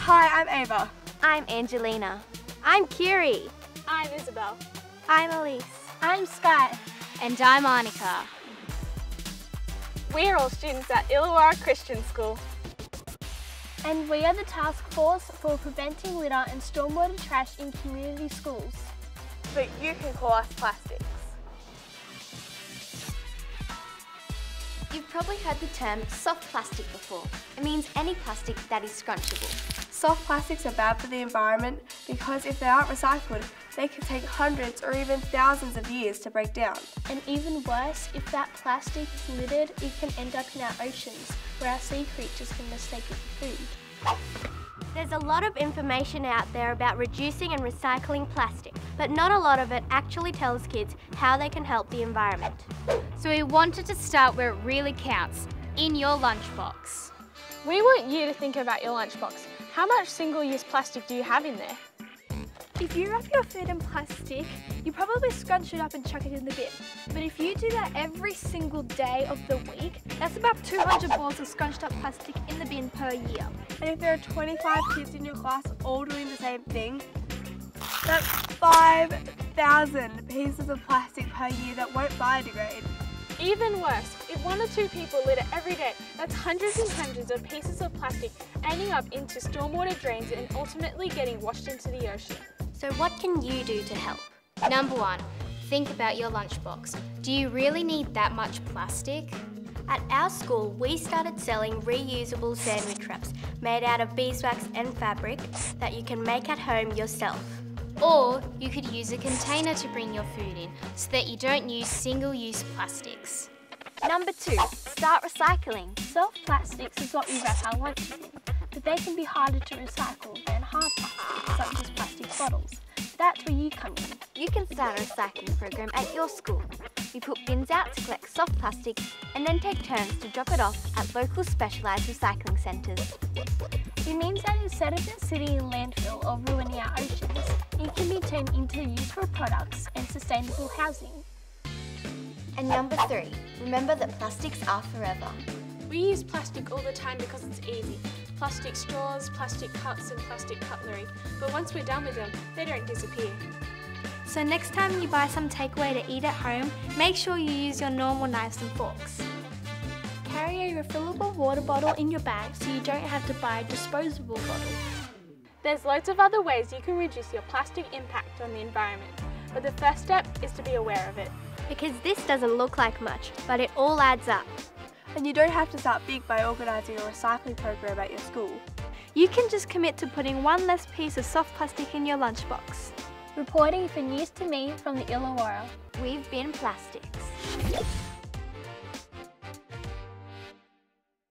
Hi, I'm Ava. I'm Angelina. I'm Kiri. I'm Isabel. I'm Elise. I'm Sky. And I'm Annika. We are all students at Illawarra Christian School. And we are the task force for preventing litter and stormwater trash in community schools. But you can call us plastics. You've probably heard the term soft plastic before. It means any plastic that is scrunchable. Soft plastics are bad for the environment because if they aren't recycled, they can take hundreds or even thousands of years to break down. And even worse, if that plastic is littered, it can end up in our oceans, where our sea creatures can mistake it for food. There's a lot of information out there about reducing and recycling plastic, but not a lot of it actually tells kids how they can help the environment. So we wanted to start where it really counts, in your lunchbox. We want you to think about your lunchbox. How much single-use plastic do you have in there? If you wrap your food in plastic, you probably scrunch it up and chuck it in the bin. But if you do that every single day of the week, that's about 200 balls of scrunched up plastic in the bin per year. And if there are 25 kids in your class all doing the same thing, that's 5,000 pieces of plastic per year that won't biodegrade. Even worse, if 1 or 2 people litter every day, that's hundreds and hundreds of pieces of plastic ending up into stormwater drains and ultimately getting washed into the ocean. So what can you do to help? Number 1, think about your lunchbox. Do you really need that much plastic? At our school, we started selling reusable sandwich wraps made out of beeswax and fabric that you can make at home yourself. Or you could use a container to bring your food in so that you don't use single-use plastics. Number 2, start recycling. Soft plastics is what we wrap our lunches in, but they can be harder to recycle than hard plastics, such as plastic bottles. That's where you come in. You can start a recycling program at your school. We put bins out to collect soft plastic and then take turns to drop it off at local specialised recycling centres. It means that instead of it sitting in landfill or ruining our oceans, it can be turned into useful products and sustainable housing. And number 3, remember that plastics are forever. We use plastic all the time because it's easy. Plastic straws, plastic cups and plastic cutlery. But once we're done with them, they don't disappear. So next time you buy some takeaway to eat at home, make sure you use your normal knives and forks. Carry a refillable water bottle in your bag so you don't have to buy a disposable bottle. There's loads of other ways you can reduce your plastic impact on the environment, but the first step is to be aware of it. Because this doesn't look like much, but it all adds up. And you don't have to start big by organising a recycling program at your school. You can just commit to putting one less piece of soft plastic in your lunchbox. Reporting for News to Me from the Illawarra. We've been plastics.